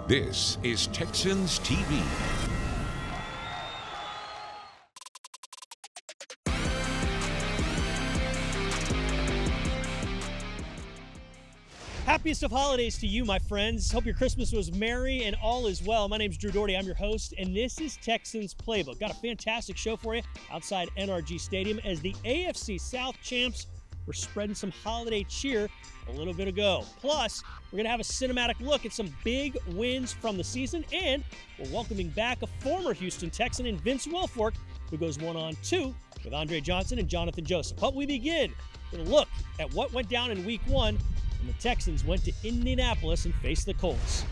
This is Texans TV. Happiest of holidays to you, my friends. Hope your Christmas was merry and all is well. My name's Drew Doherty. I'm your host, and this is Texans Playbook. Got a fantastic show for you outside NRG Stadium as the AFC South champs were spreading some holiday cheer a little bit ago. Plus, we're going to have a cinematic look at some big wins from the season, and we're welcoming back a former Houston Texan in Vince Wilfork, who goes 1-on-2 with Andre Johnson and Jonathan Joseph. But we begin with a look at what went down in Week 1 when the Texans went to Indianapolis and faced the Colts.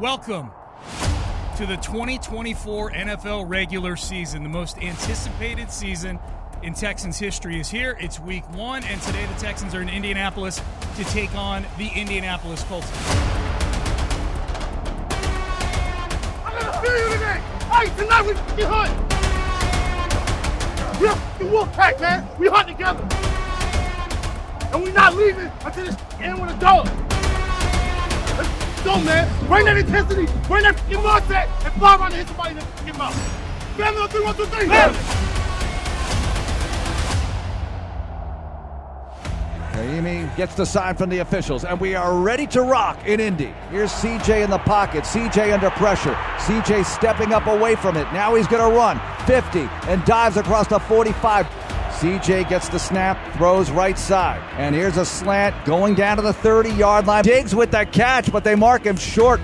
Welcome to the 2024 NFL regular season. The most anticipated season in Texans history is here. It's Week 1, and today the Texans are in Indianapolis to take on the Indianapolis Colts. I'm gonna feel you today! Hey, tonight we fucking hunt! We're a fucking wolf pack, man! We hunt together! And we're not leaving until this end with a dog! Let's go, man! Bring that intensity! Bring that fucking mindset! And fly around and hit somebody in the fucking mouth! Family on 3, 1, 2, 3! Family! Raimi gets the sign from the officials, and we are ready to rock in Indy. Here's CJ in the pocket, CJ under pressure. CJ stepping up away from it. Now he's going to run 50 and dives across the 45. CJ gets the snap, throws right side. And here's a slant going down to the 30-yard line. Diggs with the catch, but they mark him short.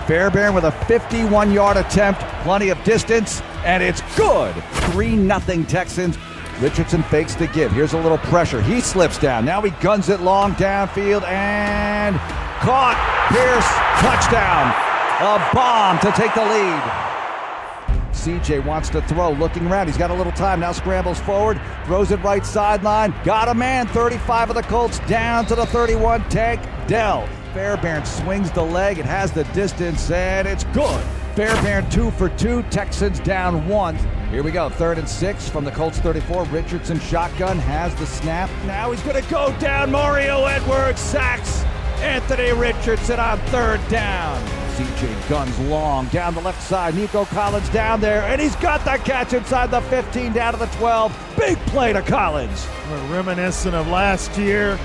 Fairbairn with a 51-yard attempt, plenty of distance, and it's good. 3-0 Texans. Richardson fakes the give. Here's a little pressure. He slips down. Now he guns it long downfield and caught. Pierce, touchdown. A bomb to take the lead. CJ wants to throw, looking around. He's got a little time. Now scrambles forward, throws it right sideline. Got a man. 35 of the Colts down to the 31. Tank Dell. Fairbairn swings the leg. It has the distance, and it's good. Fairbairn 2 for 2. Texans down 1. Here we go, 3rd and 6 from the Colts 34. Richardson shotgun, has the snap. Now he's going to go down. Mario Edwards sacks Anthony Richardson on 3rd down. CJ guns long down the left side. Nico Collins down there, and he's got the catch inside the 15 down to the 12. Big play to Collins. We're reminiscent of last year.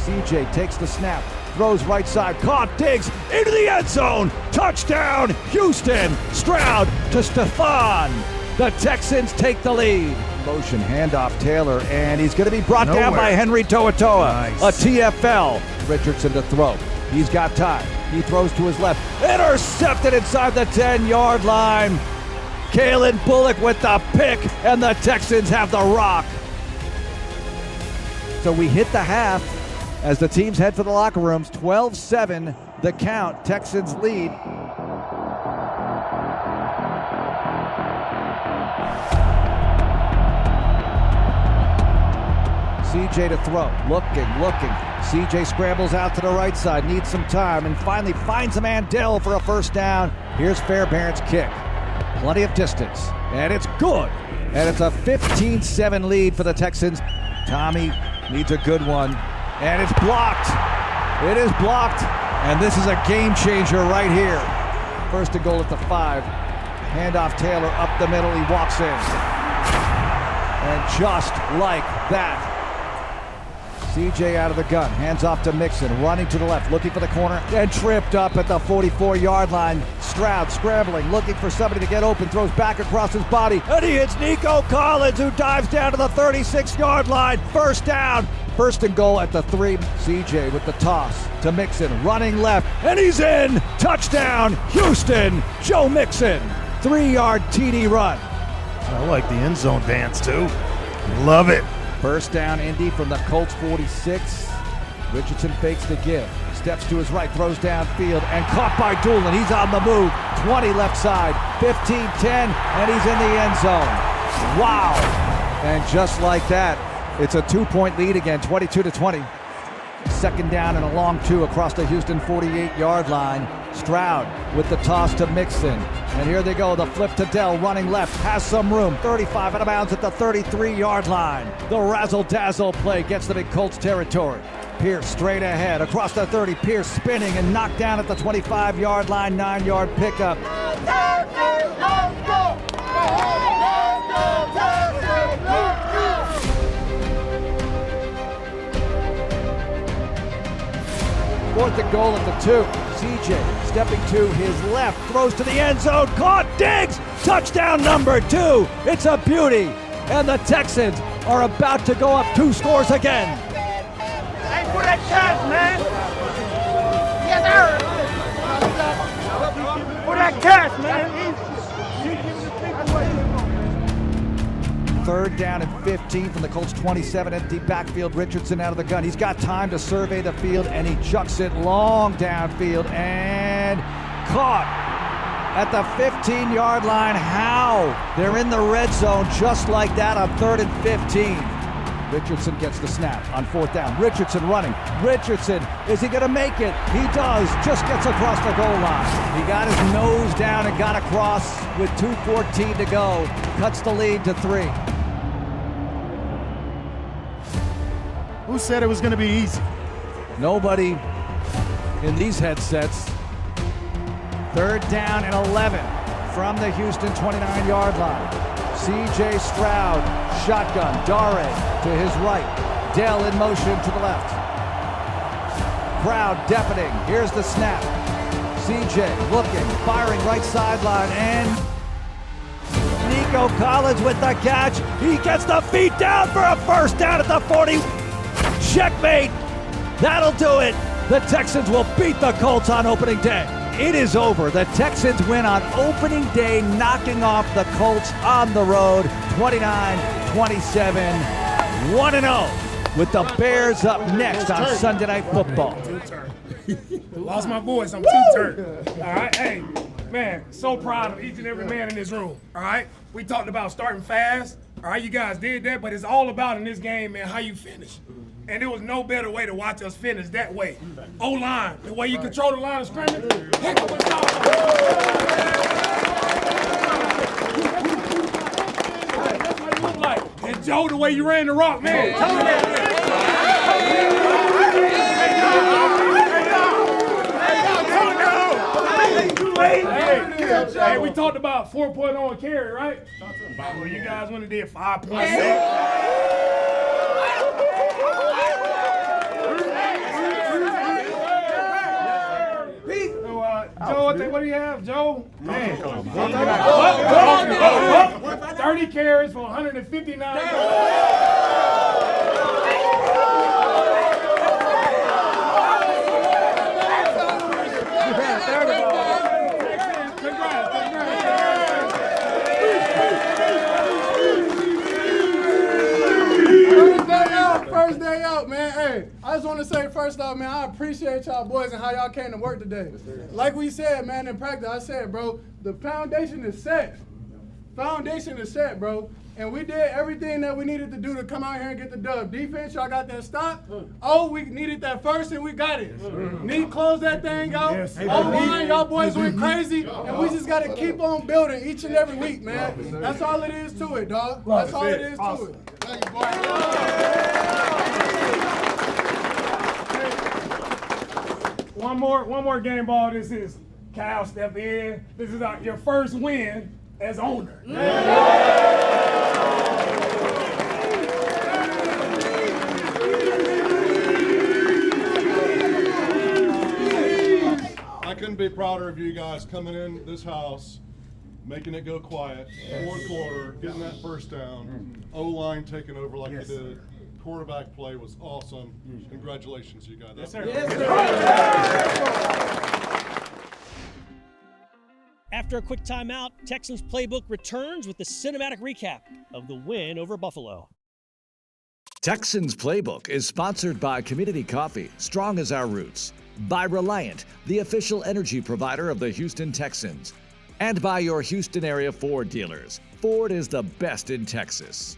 CJ takes the snap. Throws right side, caught Diggs into the end zone. Touchdown, Houston. Stroud to Stephon. The Texans take the lead. Motion, handoff Taylor, and he's going to be brought down by Henry To'oTo'o. Nice. A TFL. Richardson to throw. He's got time. He throws to his left. Intercepted inside the 10-yard line. Kalen Bullock with the pick, and the Texans have the rock. So we hit the half as the teams head for the locker rooms. 12-7 the count. Texans lead. CJ to throw, looking. CJ scrambles out to the right side, needs some time, and finally finds a man, Dell, for a first down. Here's Fairbairn's kick. Plenty of distance, and it's good. And it's a 15-7 lead for the Texans. Tommy needs a good one, and it's blocked. It is blocked, and this is a game changer right here. 1st and goal at the 5. Handoff Taylor up the middle, he walks in. And just like that, CJ out of the gun, hands off to Mixon, running to the left, looking for the corner, and tripped up at the 44-yard line. Stroud scrambling, looking for somebody to get open, throws back across his body, and he hits Nico Collins, who dives down to the 36-yard line. 1st down, 1st and goal at the 3. CJ with the toss to Mixon, running left, and he's in. Touchdown, Houston. Joe Mixon, 3-yard TD run. I like the end zone dance, too. Love it. 1st down, Indy from the Colts 46. Richardson fakes the give. Steps to his right, throws downfield, and caught by Doolin. He's on the move. 20 left side, 15-10, and he's in the end zone. Wow. And just like that, it's a 2-point lead again, 22-20. 2nd down and a long 2 across the Houston 48-yard line. Stroud with the toss to Mixon. And here they go, the flip to Dell, running left, has some room. 35 out of bounds at the 33-yard line. The razzle-dazzle play gets them in Colts territory. Pierce straight ahead, across the 30, Pierce spinning and knocked down at the 25-yard line, 9-yard pickup. Fourth and goal at the 2. CJ stepping to his left, throws to the end zone, caught, Diggs, touchdown number 2. It's a beauty, and the Texans are about to go up 2 scores again. Hey, for that cash, man. Yes, sir. For that cash, man. Third down and 15 from the Colts 27, empty backfield. Richardson out of the gun. He's got time to survey the field, and he chucks it long downfield and caught at the 15-yard line. How? They're in the red zone just like that on 3rd and 15. Richardson gets the snap on 4th down. Richardson running. Richardson, is he going to make it? He does. Just gets across the goal line. He got his nose down and got across with 2:14 to go. Cuts the lead to 3. Who said it was going to be easy? Nobody in these headsets. 3rd down and 11 from the Houston 29-yard line. C.J. Stroud, shotgun, Dare to his right, Dell in motion to the left. Crowd deafening, here's the snap. C.J. looking, firing right sideline, and Nico Collins with the catch. He gets the feet down for a first down at the 40. Checkmate, that'll do it. The Texans will beat the Colts on opening day. It is over. The Texans win on opening day, knocking off the Colts on the road, 29-27, 1-0, with the Bears up next on Sunday Night Football. Lost my voice. I'm two-turned. All right, hey, man, so proud of each and every man in this room. All right, we talked about starting fast. All right, you guys did that, but it's all about in this game, man, how you finish. And there was no better way to watch us finish that way. O-line, the way you control the line of scrimmage. Heck of a job. That's what it looked like. And Joe, the way you ran the rock, man. Hey, we talked about 4.0 carry, right? Well, you guys went and did 5.6. Joe, what do you have, Joe? Man. 30 carries for 159 First day out, man. Hey, I just want to say first off, man, I appreciate y'all boys and how y'all came to work today. Like we said, man, in practice, I said, bro, the foundation is set. Foundation is set, bro. And we did everything that we needed to do to come out here and get the dub. Defense, y'all got that stop. Oh, we needed that first and we got it. Need to close that thing out. O-line, y'all boys went crazy. And we just got to keep on building each and every week, man. That's all it is to it, dog. That's all it is to it. Thank you, boy. One more game ball. This is Kyle step in. This is your first win as owner. I couldn't be prouder of you guys coming in this house, making it go quiet, 4th quarter, getting that first down, O-line taking over like you did. Quarterback play was awesome. Congratulations, you guys. Yes, sir. After a quick timeout, Texans Playbook returns with the cinematic recap of the win over Buffalo. Texans Playbook is sponsored by Community Coffee, strong as our roots, by Reliant, the official energy provider of the Houston Texans, and by your Houston area Ford dealers. Ford is the best in Texas.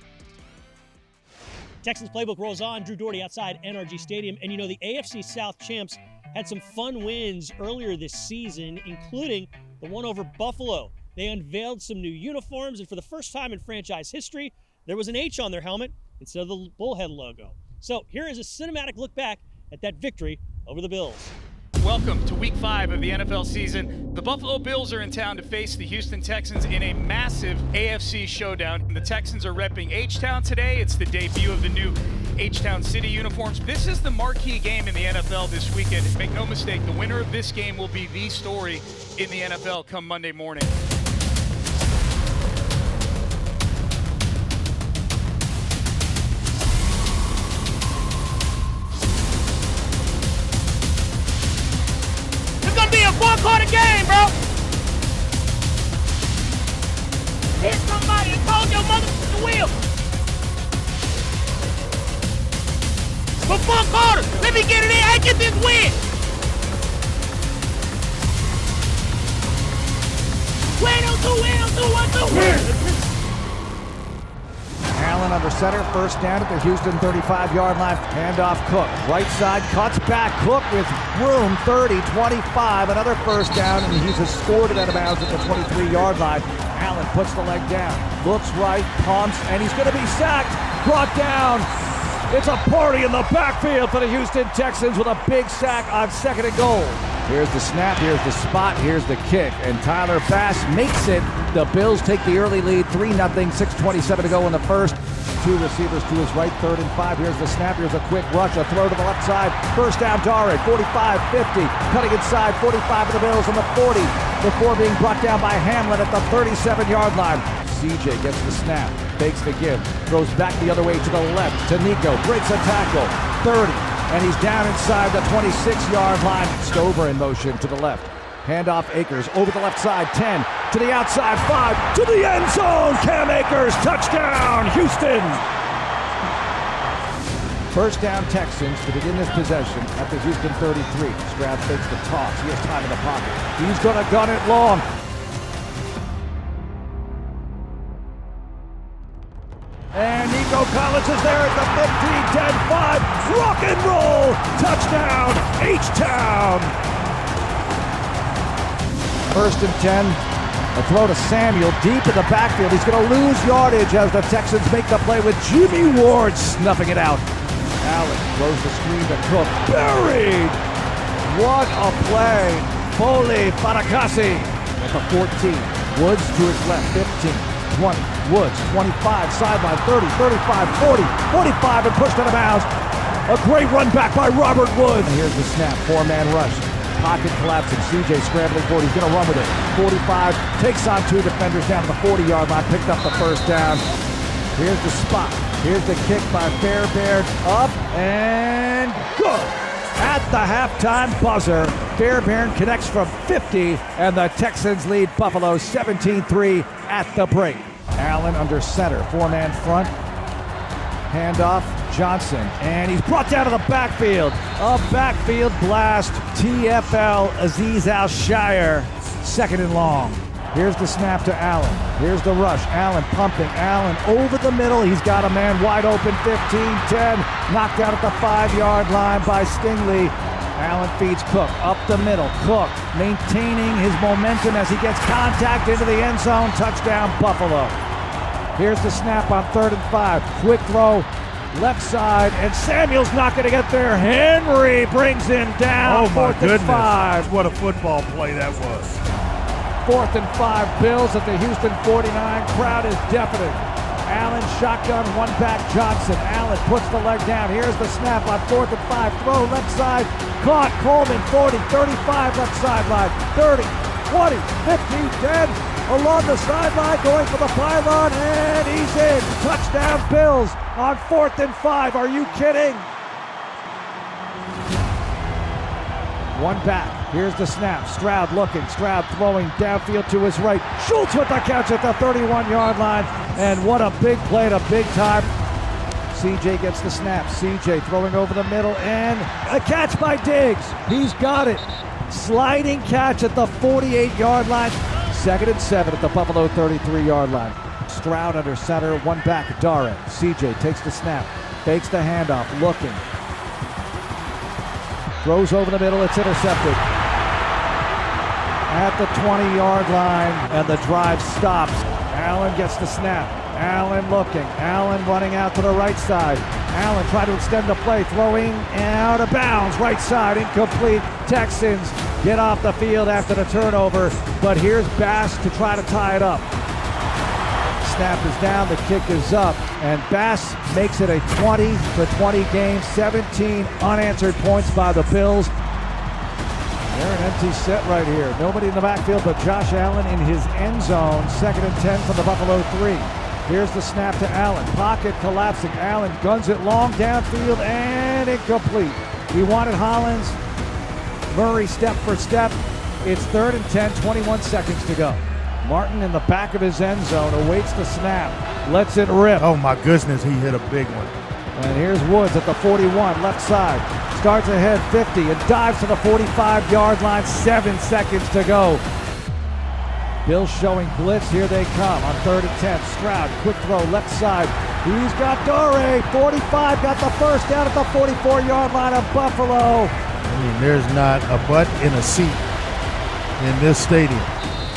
Texans Playbook rolls on. Drew Doherty outside NRG Stadium. And you know, the AFC South champs had some fun wins earlier this season, including the one over Buffalo. They unveiled some new uniforms, and for the first time in franchise history, there was an H on their helmet instead of the Bullhead logo. So here is a cinematic look back at that victory over the Bills. Welcome to Week 5 of the NFL season. The Buffalo Bills are in town to face the Houston Texans in a massive AFC showdown. The Texans are repping H-Town today. It's the debut of the new H-Town City uniforms. This is the marquee game in the NFL this weekend. Make no mistake, the winner of this game will be the story in the NFL come Monday morning. Be a four-quarter game, bro. Hit somebody and call your mother the wheel. For 4 quarters, let me get it in. I get this win. Win. Allen under center, first down at the Houston 35-yard line. Handoff Cook. Right side, cuts back. Cook with room, 30, 25. Another first down, and he's scored it out of bounds at the 23-yard line. Allen puts the leg down, looks right, pumps, and he's going to be sacked. Brought down. It's a party in the backfield for the Houston Texans with a big sack on 2nd and goal. Here's the snap, here's the spot, here's the kick, and Tyler Bass makes it. The Bills take the early lead, 3-0, 6:27 to go in the first. 2 receivers to his right, 3rd and 5. Here's the snap, here's a quick rush, a throw to the left side. First down, Dare, 45, 50, cutting inside, 45 for the Bills on the 40, before being brought down by Hamlin at the 37-yard line. CJ gets the snap, fakes the give, throws back the other way to the left to Nico, breaks a tackle, 30, and he's down inside the 26-yard line. Stover in motion to the left. Handoff Akers over the left side, 10, to the outside, 5, to the end zone. Cam Akers, touchdown, Houston. First down Texans to begin this possession at the Houston 33. Stroud fakes the toss. He has time in the pocket. He's going to gun it long. And Nico Collins is there at the 15, 10, 5. Rock and roll. Touchdown, H-Town. First and 10. A throw to Samuel deep in the backfield. He's going to lose yardage as the Texans make the play with Jimmy Ward snuffing it out. Allen throws the screen to Cook. Buried! What a play. Foley Fatakasi at the 14. Woods to his left, 15, 20. Woods, 25, sideline, 30, 35, 40, 45, and pushed out of bounds. A great run back by Robert Woods. And here's the snap, 4-man rush. Pocket collapsing, CJ scrambling forward, he's gonna run with it. 45, takes on 2 defenders down to the 40-yard line, picked up the first down. Here's the spot, here's the kick by Fairbairn, up and good. At the halftime buzzer, Fairbairn connects from 50, and the Texans lead Buffalo 17-3 at the break. Allen under center, 4-man front. Handoff, Johnson, and he's brought down to the backfield. A backfield blast, TFL, Azeez Al-Shire, 2nd and long. Here's the snap to Allen. Here's the rush, Allen pumping, Allen over the middle. He's got a man wide open, 15, 10, knocked out at the 5-yard line by Stingley. Allen feeds Cook, up the middle. Cook maintaining his momentum as he gets contact into the end zone. Touchdown, Buffalo. Here's the snap on 3rd and 5. Quick throw, left side, and Samuel's not going to get there. Henry brings him down. Oh, my 4th goodness. and 5. What a football play that was. 4th and 5, Bills at the Houston 49. Crowd is deafening. Allen shotgun, one back, Johnson. Allen puts the leg down. Here's the snap on 4th and 5. Throw left side, caught. Coleman, 40, 35, left sideline. 30, 20, 15, 10. Along the sideline, going for the pylon, and he's in. Touchdown, Bills on 4th and 5. Are you kidding? One back. Here's the snap. Stroud looking. Stroud throwing downfield to his right. Schultz with the catch at the 31-yard line. And what a big play at a big time. CJ gets the snap. CJ throwing over the middle, and a catch by Diggs. He's got it. Sliding catch at the 48-yard line. 2nd and 7 at the Buffalo 33-yard line. Stroud under center, one back, Dare. CJ takes the snap, fakes the handoff, looking. Throws over the middle, it's intercepted. At the 20-yard line, and the drive stops. Allen gets the snap. Allen looking. Allen running out to the right side. Allen trying to extend the play, throwing out of bounds. Right side, incomplete. Texans get off the field after the turnover, but here's Bass to try to tie it up. Snap is down, the kick is up, and Bass makes it a 20-20 game, 17 unanswered points by the Bills. They're an empty set right here. Nobody in the backfield but Josh Allen in his end zone. 2nd and 10 from the Buffalo 3. Here's the snap to Allen. Pocket collapsing. Allen guns it long downfield and incomplete. He wanted Hollins. Murray step for step. It's 3rd and 10, 21 seconds to go. Martin in the back of his end zone awaits the snap. Lets it rip. Oh my goodness, he hit a big one. And here's Woods at the 41, left side. Starts ahead 50 and dives to the 45-yard line. 7 seconds to go. Bills showing blitz. Here they come on 3rd and 10. Stroud, quick throw, left side. He's got Dore. 45, got the first down at the 44-yard line of Buffalo. I mean, there's not a butt in a seat in this stadium.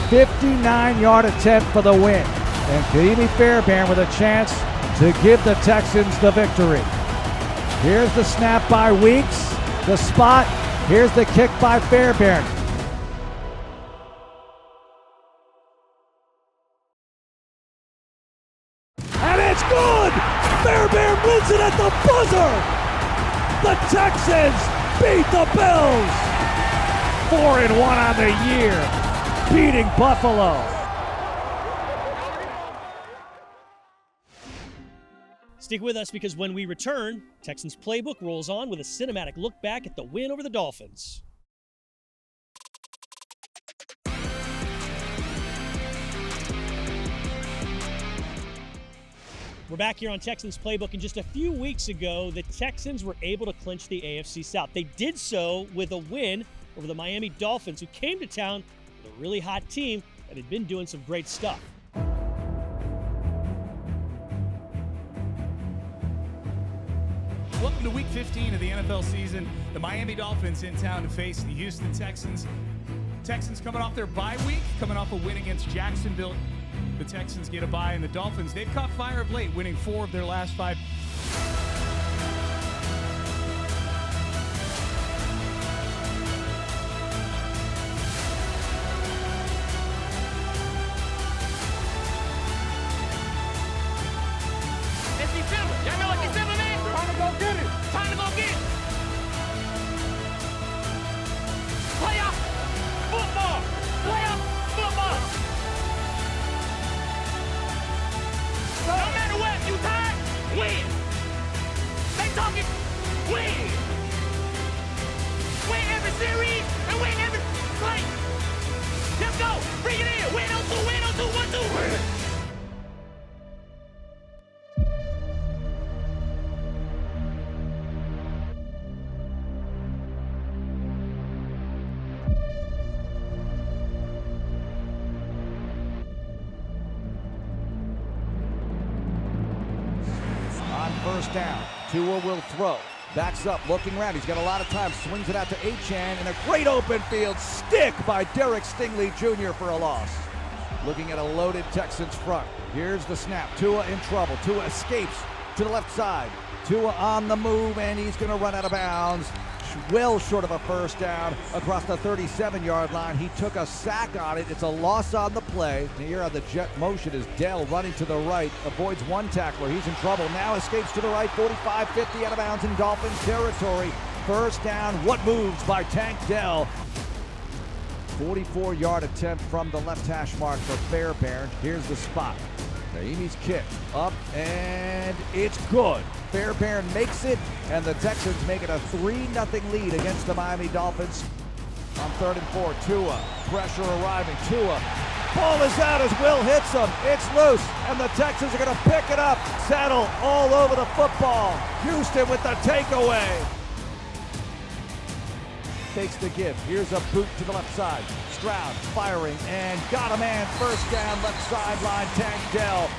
59-yard attempt for the win. And Kaimi Fairbairn with a chance to give the Texans the victory. Here's the snap by Weeks. The spot. Here's the kick by Fairbairn. And it's good! Fairbairn wins it at the buzzer! The Texans beat the Bills! 4-1 on the year, beating Buffalo. Stick with us because when we return, Texans Playbook rolls on with a cinematic look back at the win over the Dolphins. We're back here on Texans Playbook, and just a few weeks ago, the Texans were able to clinch the AFC South. They did so with a win over the Miami Dolphins, who came to town with a really hot team that had been doing some great stuff. Welcome to Week 15 of the NFL season. The Miami Dolphins in town to face the Houston Texans. Texans coming off their bye week, coming off a win against Jacksonville. The Texans get a bye, and the Dolphins, they've caught fire of late, winning 4 of their last 5. It's December. Y'all know what December means? Time to go get it. Time to go get it. Playoff football. Playoff football. No matter what, you tired, win. They talking, win. Win every series and win every play. Let's go. Bring it in. Win on 2, win on 2, 1, 2. Win. First down. Tua will throw. Backs up, looking around. He's got a lot of time. Swings it out to Achane in a great open field. Stick by Derek Stingley Jr. for a loss. Looking at a loaded Texans front. Here's the snap. Tua in trouble. Tua escapes to the left side. Tua on the move, and he's going to run out of bounds. Well short of a first down across the 37-yard line. He took a sack on it. It's a loss on the play. Here on the jet motion is Dell running to the right. Avoids one tackler. He's in trouble. Now escapes to the right. 45-50 out of bounds in Dolphins territory. First down. What moves by Tank Dell. 44-yard attempt from the left hash mark for Fairbairn. Here's the spot. Naimi's kick up, and it's good. Fairbairn makes it, and the Texans make it a 3-0 lead against the Miami Dolphins. On 3rd and 4, Tua, pressure arriving. Tua, ball is out as Will hits him. It's loose, and the Texans are going to pick it up. Settle all over the football. Houston with the takeaway. Takes the give. Here's a boot to the left side. Stroud firing and got a man. First down, left sideline. Tank Dell.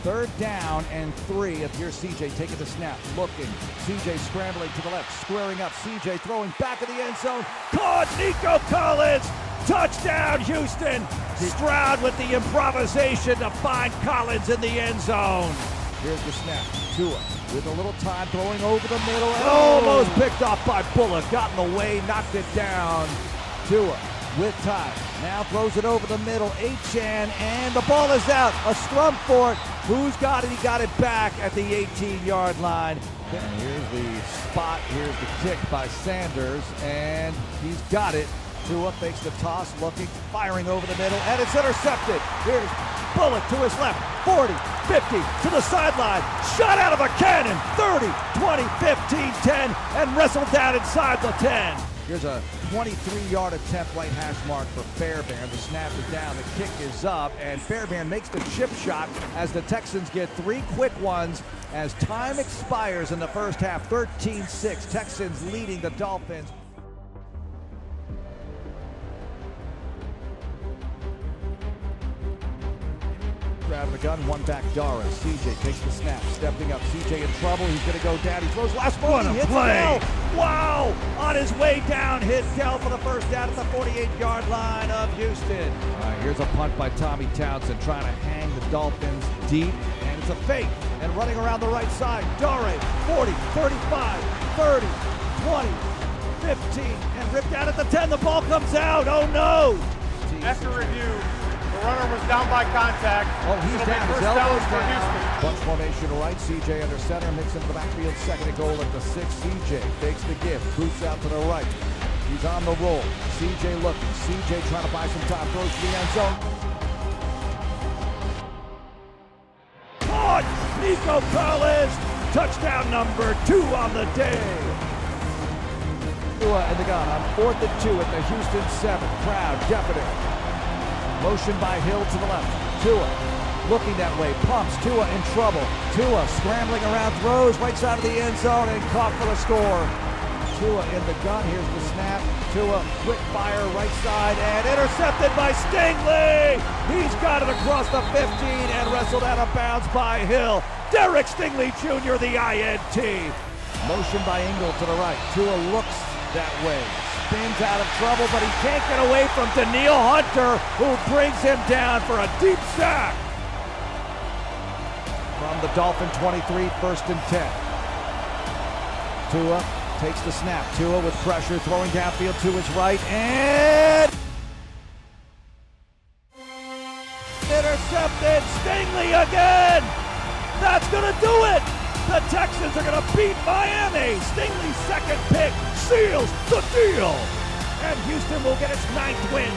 3rd down and 3. Here's CJ taking the snap, looking. CJ scrambling to the left, squaring up. CJ throwing back of the end zone. Caught Nico Collins. Touchdown, Houston. Stroud with the improvisation to find Collins in the end zone. Here's the snap. Tua with a little time throwing over the middle. And almost picked off by Bullock. Got in the way, knocked it down. Tua with time. Now throws it over the middle. Achane, and the ball is out. A scrum for it. Who's got it? He got it back at the 18-yard line. And here's the spot. Here's the kick by Sanders, and he's got it. Tua fakes the toss, looking, firing over the middle, and it's intercepted. Here's Bullock to his left, 40, 50, to the sideline, shot out of a cannon, 30, 20, 15, 10, and wrestled down inside the 10. Here's a 23-yard attempt, right hash mark for Fairbairn. The snap is down, the kick is up, and Fairbairn makes the chip shot as the Texans get 3 quick ones as time expires in the first half, 13-6. Texans leading the Dolphins. Out of the gun, one back Dara. CJ takes the snap, stepping up. CJ in trouble. He's going to go down. He throws last one. He hits Dell. Wow! On his way down, hit Dell for the first down at the 48-yard line of Houston. Here's a punt by Tommy Townsend trying to hang the Dolphins deep, and it's a fake. And running around the right side, Dare, 40, 35, 30, 20, 15, and ripped out at the 10. The ball comes out. Oh no! After review, the runner was down by contact. Oh, he's down. His elbow's for down. Houston. Bunch formation right. CJ under center. Mix into the backfield. Second and goal at the 6. CJ fakes the give. Boots out to the right. He's on the roll. CJ looking. CJ trying to buy some time. Throws to the end zone. Caught! Nico Collins. Touchdown number 2 on the day. Tua in the gun on 4th and 2 at the Houston 7. Crowd deafening. Motion by Hill to the left. Tua looking that way. Pumps. Tua in trouble. Tua scrambling around. Throws right side of the end zone and caught for the score. Tua in the gun. Here's the snap. Tua quick fire right side and intercepted by Stingley. He's got it across the 15 and wrestled out of bounds by Hill. Derek Stingley Jr. the INT. Motion by Ingle to the right. Tua looks that way. Spins out of trouble, but he can't get away from Daniil Hunter, who brings him down for a deep sack. From the Dolphin 23, 1st and 10. Tua takes the snap. Tua with pressure, throwing downfield to his right, and intercepted. Stingley again. That's gonna do it. The Texans are going to beat Miami. Stingley's second pick seals the deal. And Houston will get its 9th win.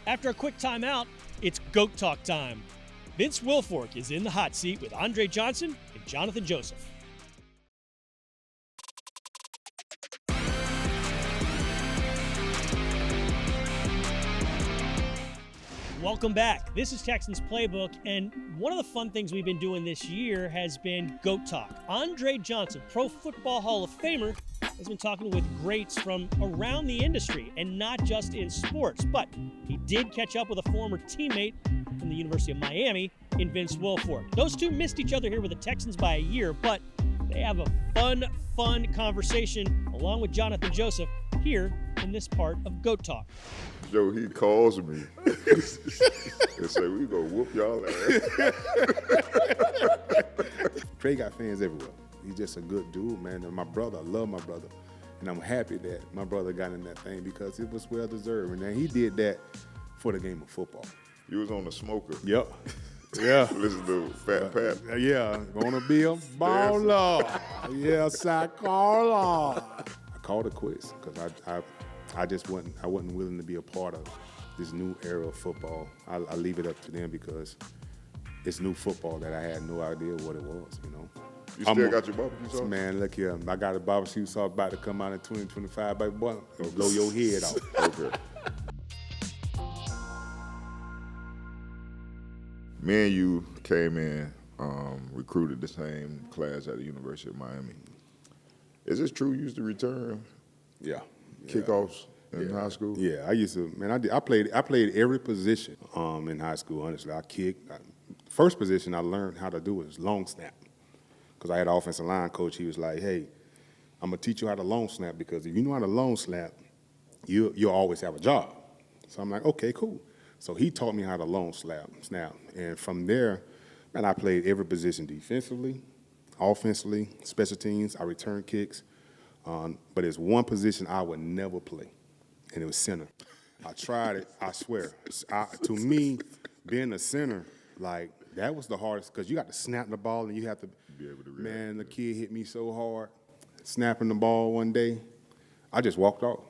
After a quick timeout, it's GOAT Talk time. Vince Wilfork is in the hot seat with Andre Johnson and Jonathan Joseph. Welcome back. This is Texans Playbook, and one of the fun things we've been doing this year has been GOAT Talk. Andre Johnson, Pro Football Hall of Famer, has been talking with greats from around the industry and not just in sports, but he did catch up with a former teammate from the University of Miami in Vince Wilfork. Those two missed each other here with the Texans by a year, but they have a fun conversation along with Jonathan Joseph here in this part of GOAT Talk. Joe, he calls me and say, we gonna whoop y'all ass. Trey got fans everywhere. He's just a good dude, man. And my brother, I love my brother. And I'm happy that my brother got in that thing because it was well-deserved. And he did that for the game of football. You was on the smoker. Yep. Yeah. Listen to Fat Pat. Yeah. Gonna be a baller. Yes, I call her. I called it quits because I just wasn't willing to be a part of this new era of football. I leave it up to them because it's new football that I had no idea what it was, you know. You still got your barbecue sauce? Man, look here. I got a barbecue sauce about to come out in 2025, baby boy. It'll blow your head off. Okay. Me and you came in, recruited the same class at the University of Miami. Is this true? You used to return kickoffs in high school? Yeah, I used to. Man, I played every position in high school. Honestly, I kicked. First position I learned how to do was long snap, because I had an offensive line coach. He was like, "Hey, I'm gonna teach you how to long snap, because if you know how to long snap, you'll always have a job." So I'm like, "Okay, cool." So he taught me how to long snap, and from there, man, I played every position defensively, offensively, special teams. I returned kicks, but there's one position I would never play, and it was center. I tried it. I swear. To me, being a center, like, that was the hardest, because you got to snap the ball and you have to be able to react. Man, the kid hit me so hard snapping the ball one day, I just walked off.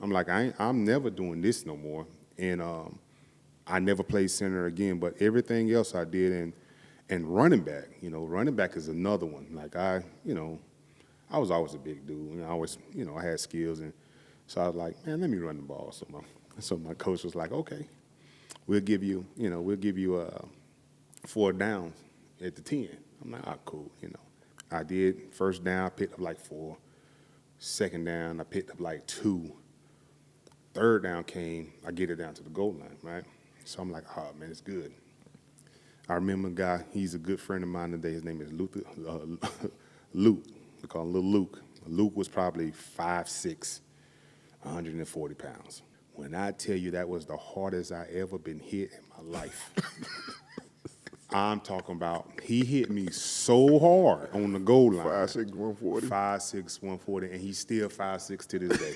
I'm like, I'm never doing this no more. And I never played center again, but everything else I did. And running back, running back is another one. Like, I was always a big dude. I had skills. And so I was like, man, let me run the ball. So my coach was like, okay, we'll give you 4 downs at the 10. I'm like, cool, I did. First down, I picked up like 4. Second down, I picked up like 2. Third down came, I get it down to the goal line, right? So I'm like, man, it's good. I remember a guy, he's a good friend of mine today. His name is Luke. We call him Little Luke. Luke was probably 5'6", 140 pounds. When I tell you that was the hardest I ever been hit in my life, I'm talking about, he hit me so hard on the goal line. 5'6", 140? 5'6", 140, and he's still 5'6" to this day.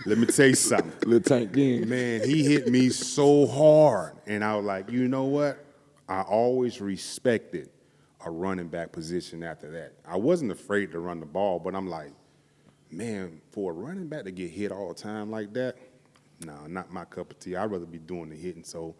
Let me tell you something. Little tank game. Man, he hit me so hard. And I was like, you know what? I always respected a running back position after that. I wasn't afraid to run the ball, but I'm like, man, for a running back to get hit all the time like that, no, not my cup of tea. I'd rather be doing the hitting. So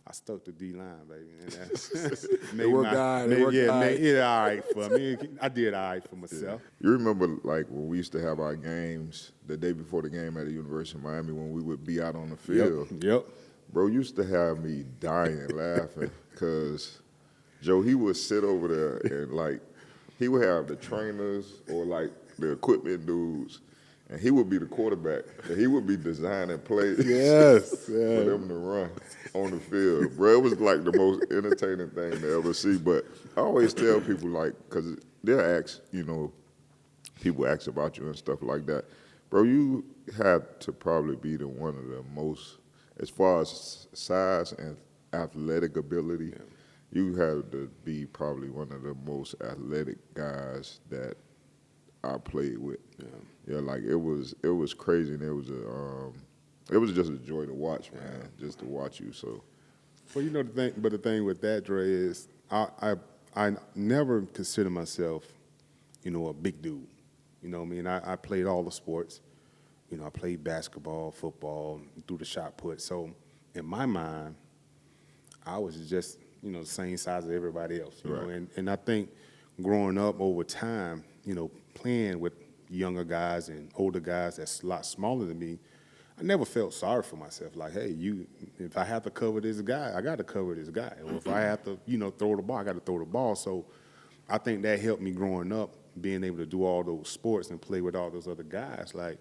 I stuck to D-line, baby. And It worked all right for me. I did all right for myself. You remember, like, when we used to have our games the day before the game at the University of Miami, when we would be out on the field? Yep. Bro, used to have me dying laughing, because Joe, he would sit over there and, like, he would have the trainers or, like, the equipment dudes, and he would be the quarterback, and he would be designing plays for them to run on the field. Bro, it was like the most entertaining thing to ever see. But I always tell people, like, because they'll ask, people ask about you and stuff like that. Bro, you had to probably be one of the most, as far as size and athletic ability, you had to be probably one of the most athletic guys that I played with. Yeah, like, it was crazy, and it was just a joy to watch, man, just to watch you. So, well, the thing with that, Dre, is I never consider myself, a big dude. I played all the sports. I played basketball, football, threw the shot put. So in my mind, I was just, the same size as everybody else. And I think growing up over time, playing with younger guys and older guys that's a lot smaller than me, I never felt sorry for myself. Like, hey, if I have to cover this guy, I got to cover this guy. Or if I have to, throw the ball, I got to throw the ball. So I think that helped me growing up, being able to do all those sports and play with all those other guys. Like,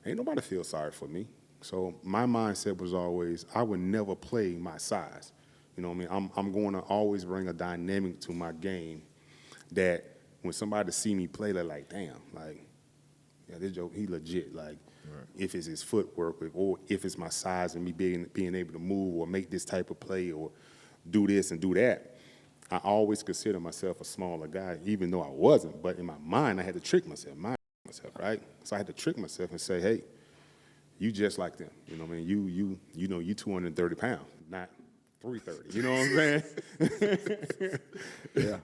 ain't nobody feel sorry for me. So my mindset was always, I would never play my size. I'm going to always bring a dynamic to my game that when somebody see me play, they're like, damn, like, yeah, this joke, he legit. Like, if it's his footwork, or if it's my size and me being able to move or make this type of play or do this and do that, I always consider myself a smaller guy, even though I wasn't. But in my mind, I had to trick myself, right? So I had to trick myself and say, hey, you just like them. You 230 pounds, not 330. You know what I'm saying? Yeah.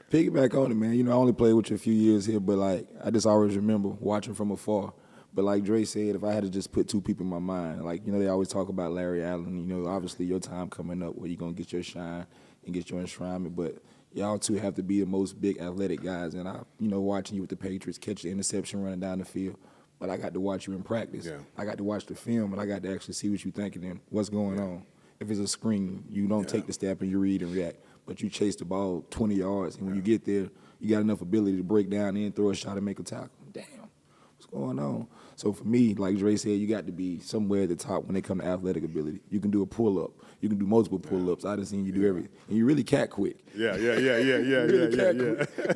Piggyback on it, man. I only played with you a few years here, but, like, I just always remember watching from afar. But like Dre said, if I had to just put 2 people in my mind, like, they always talk about Larry Allen. Obviously your time coming up where you're going to get your shine and get your enshrinement. But y'all two have to be the most big athletic guys. And I, watching you with the Patriots catch the interception running down the field. But I got to watch you in practice. Yeah. I got to watch the film, and I got to actually see what you're thinking and what's going on. If it's a screen, you don't take the step and you read and react. But you chase the ball 20 yards, and when you get there, you got enough ability to break down and throw a shot and make a tackle. Damn. What's going on? So for me, like Dre said, you got to be somewhere at the top when it comes to athletic ability. You can do a pull-up. You can do multiple pull-ups. I done seen you do everything. And you really cat quick. Yeah. You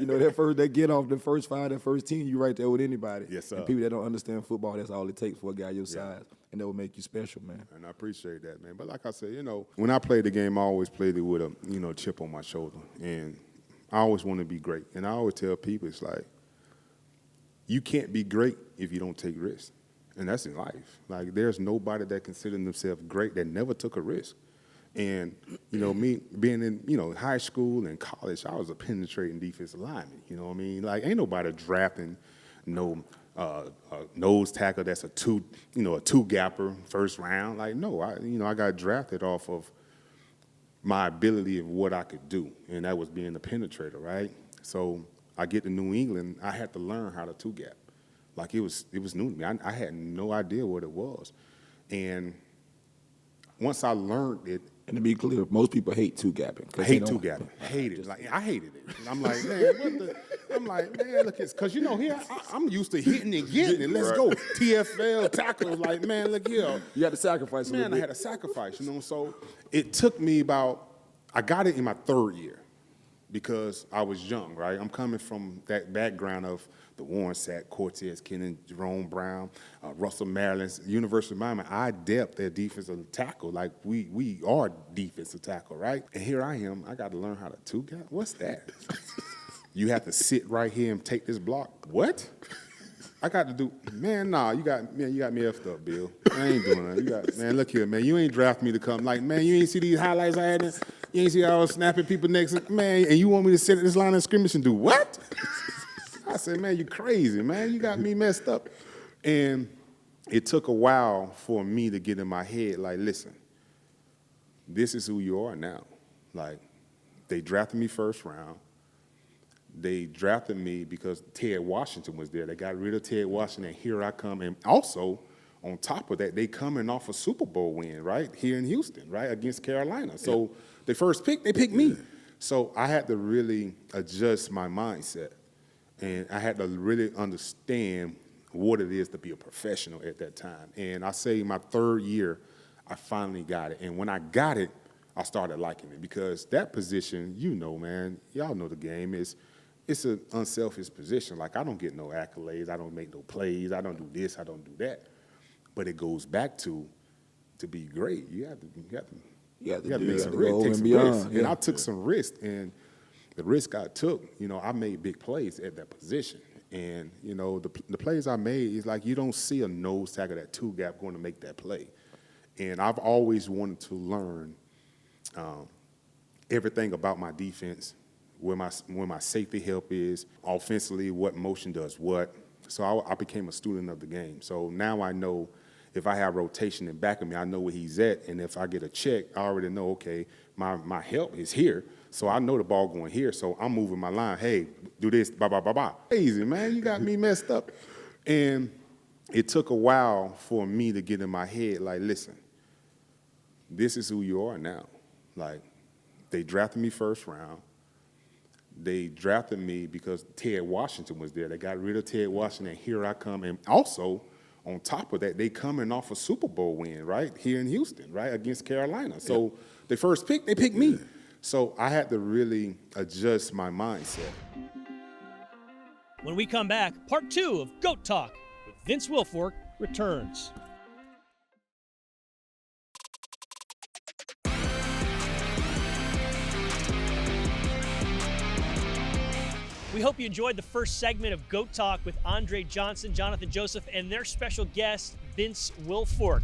know, that get off, the first 5, that first 10, you right there with anybody. Yes, sir. And people that don't understand football, that's all it takes for a guy your size. And that will make you special, man. And I appreciate that, man. But like I said, when I played the game, I always played it with a, chip on my shoulder. And I always want to be great. And I always tell people, it's like, you can't be great if you don't take risks. And that's in life. Like, there's nobody that considers themselves great that never took a risk. And, me being in, high school and college, I was a penetrating defensive lineman. You know what I mean? Like, ain't nobody drafting no nose tackle that's a two-gapper first round. Like, no, I got drafted off of my ability of what I could do, and that was being a penetrator, right? So I get to New England, I had to learn how to two-gap. Like, it was new to me. I had no idea what it was. And once I learned it. And to be clear, most people hate two-gapping. Hate two-gapping. Hate it. Like, I hated it. And I'm like, man, look, because, here, I'm used to hitting and getting it. Let's go. TFL, tackles. Like, man, look here. You had to sacrifice a little bit. Man, I had to sacrifice, So it took me I got it in my 3rd year because I was young, right? I'm coming from that background of the Warren Sapp, Cortez Kennan, Jerome Brown, Russell Maryland, University of Miami. I depth at defensive tackle. Like, we are defensive tackle, right? And here I am. I got to learn how to two-gap. What's that? You have to sit right here and take this block. What? I got to do, man, nah, you got me effed up, Bill. I ain't doing that. Man, look here, man, you ain't draft me to come. Like, man, you ain't see these highlights I had? You ain't see how I was snapping people next, man, and you want me to sit at this line of scrimmage and do what? I said, man, you crazy, man. You got me messed up. And it took a while for me to get in my head, like, listen, this is who you are now. Like, they drafted me first round. They drafted me because Ted Washington was there. They got rid of Ted Washington, and here I come. And also, on top of that, they coming off a Super Bowl win, right, here in Houston, right, against Carolina. So they first pick, they picked me. So I had to really adjust my mindset. And I had to really understand what it is to be a professional at that time. And I say my 3rd year, I finally got it. And when I got it, I started liking it because that position, man, y'all know the game, it's an unselfish position. Like, I don't get no accolades. I don't make no plays. I don't do this. I don't do that. But it goes back to be great. You have to make some risks, take some risks. And I took some risks. And the risk I took, I made big plays at that position. And, the plays I made is like you don't see a nose tackle, that two-gap, going to make that play. And I've always wanted to learn everything about my defense, where my safety help is, offensively, what motion does what. So I became a student of the game. So now I know if I have rotation in back of me, I know where he's at. And if I get a check, I already know, okay, my help is here. So I know the ball going here, so I'm moving my line. Hey, do this, blah. Crazy, man, you got me messed up. And it took a while for me to get in my head, like, listen, this is who you are now. Like, they drafted me first round. They drafted me because Ted Washington was there. They got rid of Ted Washington, and here I come. And also, on top of that, they coming off a Super Bowl win, right, here in Houston, right, against Carolina. So they first pick, they picked me. So I had to really adjust my mindset. When we come back, part 2 of GOAT Talk with Vince Wilfork returns. We hope you enjoyed the first segment of GOAT Talk with Andre Johnson, Jonathan Joseph, and their special guest, Vince Wilfork.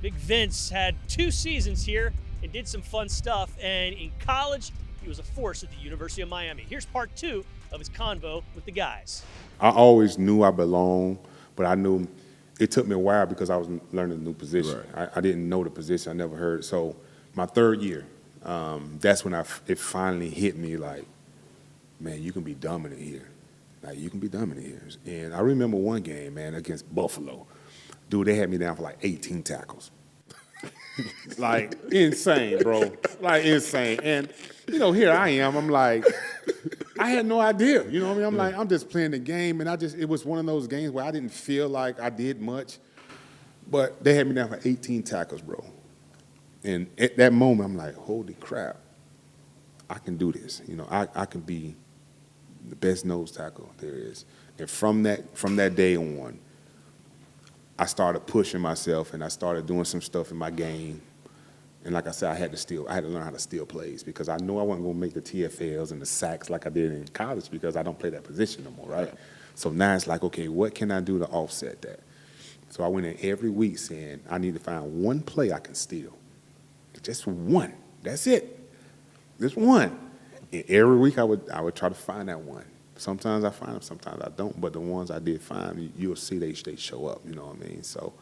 Big Vince had 2 seasons here and did some fun stuff, and in college, he was a force at the University of Miami. Here's part 2 of his convo with the guys. I always knew I belonged, but I knew it took me a while because I was learning a new position. Right. I didn't know the position. I never heard it. So my 3rd year, that's when it finally hit me like, man, you can be dominant here. Like, you can be dominant here. And I remember one game, man, against Buffalo. Dude, they had me down for like 18 tackles. Like, insane, bro. Like, insane. And, here I am. I'm like, I had no idea. You know what I mean? I'm like, I'm just playing the game, and it was one of those games where I didn't feel like I did much. But they had me down for 18 tackles, bro. And at that moment, I'm like, holy crap, I can do this. You know, I can be the best nose tackle there is. And from that day on, I started pushing myself, and I started doing some stuff in my game. And like I said, I had to learn how to steal plays because I knew I wasn't going to make the TFLs and the sacks like I did in college because I don't play that position no more, right? So now it's like, okay, what can I do to offset that? So I went in every week saying, I need to find one play I can steal. Just one. That's it. Just one. And every week I would try to find that one. Sometimes I find them, sometimes I don't. But the ones I did find, you'll see they show up, you know what I mean? So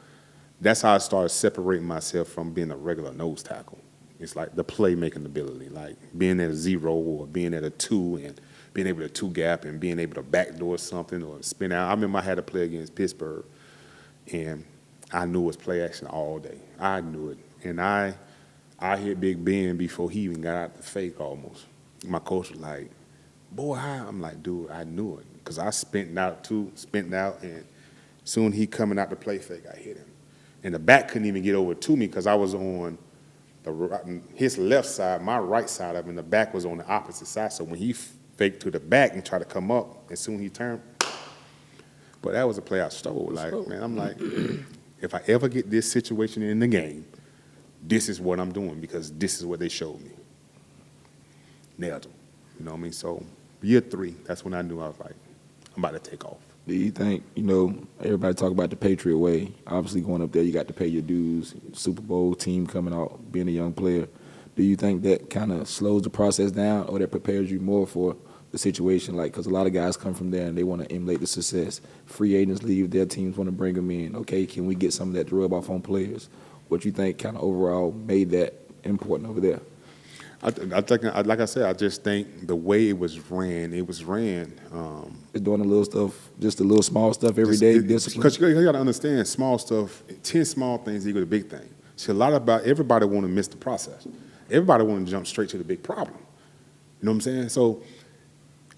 that's how I started separating myself from being a regular nose tackle. It's like the playmaking ability, like being at a 0 or being at a 2 and being able to 2-gap and being able to backdoor something or spin out. I remember I had to play against Pittsburgh, and I knew it was play action all day. I knew it. And I hit Big Ben before he even got out the fake almost. My coach was like, boy, I'm like, dude, I knew it. Because I spent out, and soon he coming out the play fake, I hit him. And the back couldn't even get over to me because I was on his left side, my right side of him, and the back was on the opposite side. So when he faked to the back and tried to come up, and soon he turned. But that was a play I stole. Like, man, I'm like, if I ever get this situation in the game, this is what I'm doing because this is what they showed me. Nailed them. You know what I mean? So year 3, that's when I knew I was like, I'm about to take off. Do you think, everybody talk about the Patriot way. Obviously going up there, you got to pay your dues, Super Bowl team coming out, being a young player. Do you think that kind of slows the process down or that prepares you more for the situation? Like, because a lot of guys come from there and they want to emulate the success. Free agents leave, their teams want to bring them in. Okay, can we get some of that to rub off on players? What you think kind of overall made that important over there? I think, like I said, I just think the way it was ran. It's doing the little stuff, just the little small stuff every day. Because you got to understand, small stuff, 10 small things equal to big thing. See, everybody want to miss the process. Everybody want to jump straight to the big problem. You know what I'm saying? So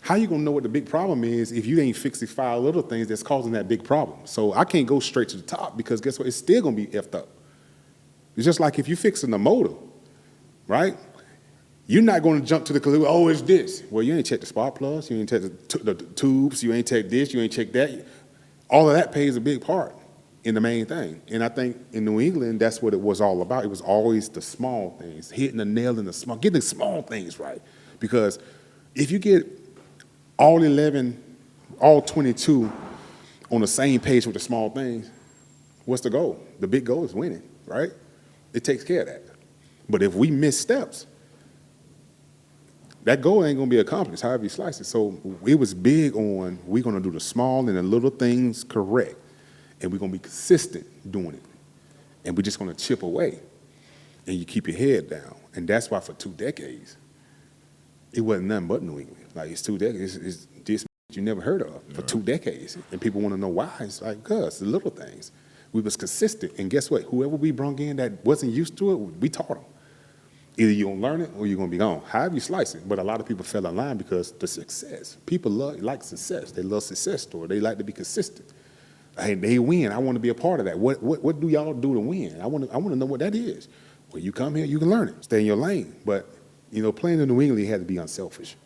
how you going to know what the big problem is if you ain't fixing 5 little things that's causing that big problem? So I can't go straight to the top because guess what? It's still going to be effed up. It's just like if you're fixing the motor, right? You're not going to jump to the conclusion, oh, it's this. Well, you ain't check the spark plugs, you ain't check the tubes, you ain't check this, you ain't check that. All of that plays a big part in the main thing. And I think in New England, that's what it was all about. It was always the small things, hitting the nail in the small, getting the small things right. Because if you get all 11, all 22 on the same page with the small things, what's the goal? The big goal is winning, right? It takes care of that. But if we miss steps, that goal ain't going to be accomplished, however you slice it. So it was big on we're going to do the small and the little things correct, and we're going to be consistent doing it. And we're just going to chip away, and you keep your head down. And that's why for 2 decades, it wasn't nothing but New England. Like, it's 2 decades. It's this you never heard of for 2 decades. And people want to know why. It's like, because the little things. We was consistent. And guess what? Whoever we brought in that wasn't used to it, we taught them. Either you're going to learn it or you're going to be gone. However you slice it. But a lot of people fell in line because the success. People like success. They love success story. They like to be consistent. Hey, they win. I want to be a part of that. What do y'all do to win? I want to know what that is. Well, you come here, you can learn it. Stay in your lane. But, playing in New England, you had to be unselfish.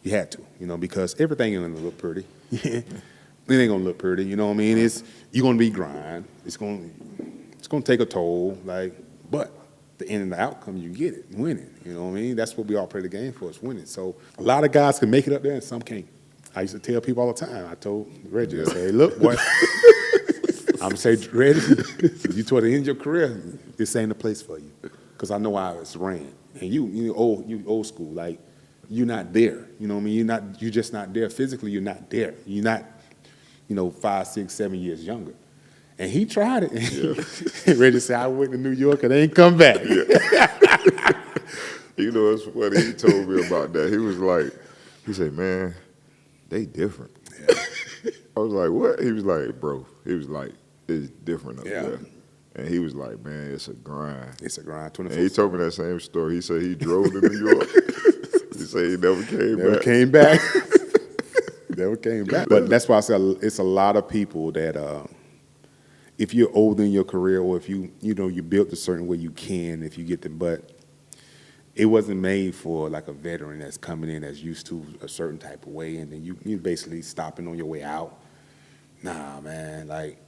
You had to, because everything ain't going to look pretty. It ain't going to look pretty, you know what I mean? You're going to be grind. It's going to take a toll, but the end and the outcome, you get it, winning. You know what I mean? That's what we all play the game for, is winning. So a lot of guys can make it up there and some can't. I used to tell people all the time. I told Reggie, I say, hey, look, boy, I'm going to say, Reggie, you toward the end of your career, this ain't the place for you. Because I know how it's ran. And you old school, you're not there. You know what I mean? You're just not there. Physically, you're not there. You're not, 5, 6, 7 years younger. And he tried it. Yeah. Reggie said, I went to New York and they ain't come back. Yeah. It's funny. He told me about that. He said, man, they different. Yeah. I was like, what? He was like, bro, it's different up there. And he was like, man, it's a grind. It's a grind. And he told me that same story. He said he drove to New York You say he never came Never back. came back. Never came back. But that's why I said it's a lot of people that if you're older in your career, or if you built a certain way, you can if you get them. But it wasn't made for like a veteran that's coming in that's used to a certain type of way, and then you basically stopping on your way out. Nah, man, like,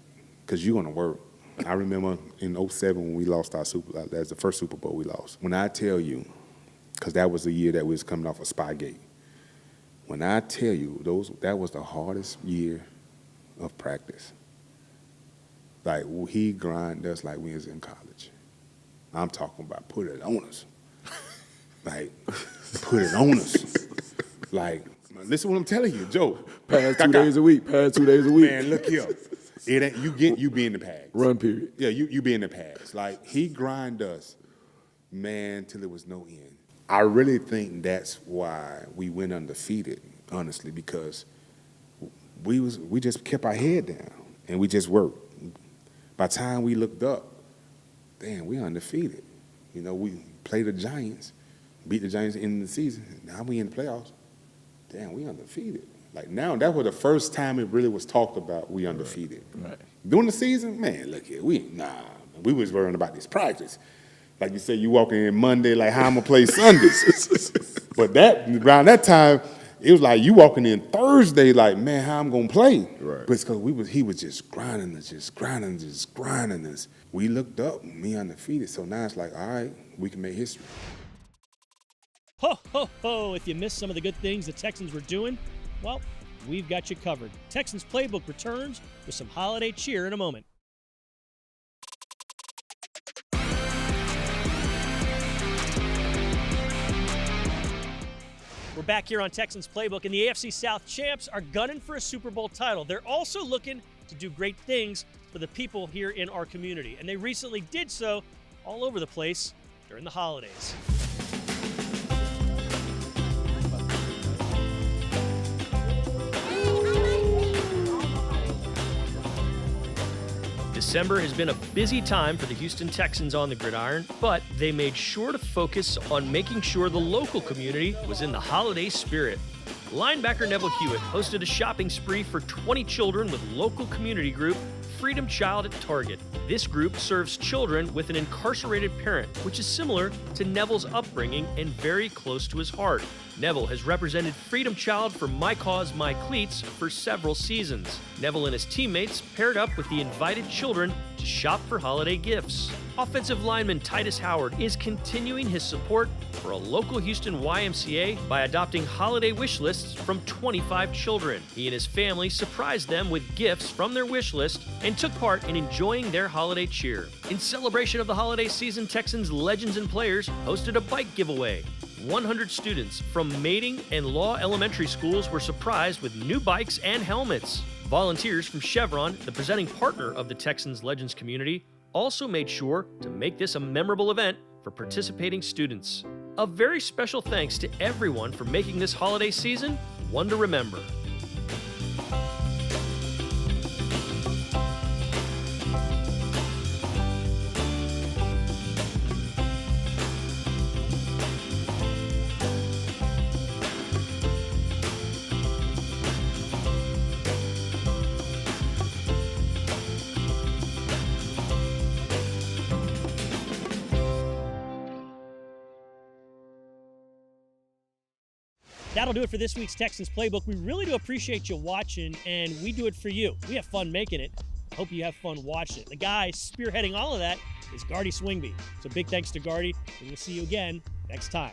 because you're gonna work. I remember in 2007 when we lost our that's the first Super Bowl we lost. When I tell you, because that was the year that we was coming off of Spygate. When I tell you, that was the hardest year of practice. Like, he grinded us like we was in college. I'm talking about put it on us. Like, put it on us. Like, listen to what I'm telling you, Joe. Pass 2 days a week. Pass 2 days a week. Man, look here. It ain't you be in the pads. Run period. Yeah, you be in the pads. Like, he grind us, man, till it was no end. I really think that's why we went undefeated, honestly, because we just kept our head down and we just worked. By the time we looked up, damn, we undefeated. You know, we played the Giants, beat the Giants in the season. Now we in the playoffs. Damn, we undefeated. Like, now, that was the first time it really was talked about we undefeated. Right. During the season, man, look here, we was worrying about this practice. Like you said, you walking in Monday, like, how I'm going to play Sundays. But around that time, it was like you walking in Thursday, like, man, how I'm going to play. Right. But it's because he was just grinding us. We looked up, me undefeated. So now it's like, all right, we can make history. Ho, ho, ho. If you missed some of the good things the Texans were doing, well, we've got you covered. Texans Playbook returns with some holiday cheer in a moment. We're back here on Texans Playbook, and the AFC South champs are gunning for a Super Bowl title. They're also looking to do great things for the people here in our community, and they recently did so all over the place during the holidays. December has been a busy time for the Houston Texans on the gridiron, but they made sure to focus on making sure the local community was in the holiday spirit. Linebacker Neville Hewitt hosted a shopping spree for 20 children with local community group Freedom Child at Target. This group serves children with an incarcerated parent, which is similar to Neville's upbringing and very close to his heart. Neville has represented Freedom Child for My Cause, My Cleats for several seasons. Neville and his teammates paired up with the invited children to shop for holiday gifts. Offensive lineman Titus Howard is continuing his support for a local Houston YMCA by adopting holiday wish lists from 25 children. He and his family surprised them with gifts from their wish list and took part in enjoying their holiday cheer. In celebration of the holiday season, Texans legends and players hosted a bike giveaway. 100 students from Mating and Law Elementary schools were surprised with new bikes and helmets. Volunteers from Chevron, the presenting partner of the Texans Legends community, also made sure to make this a memorable event for participating students. A very special thanks to everyone for making this holiday season one to remember. That'll do it for this week's Texans Playbook. We really do appreciate you watching, and we do it for you. We have fun making it. Hope you have fun watching it. The guy spearheading all of that is Gardy Swingby. So big thanks to Gardy, and we'll see you again next time.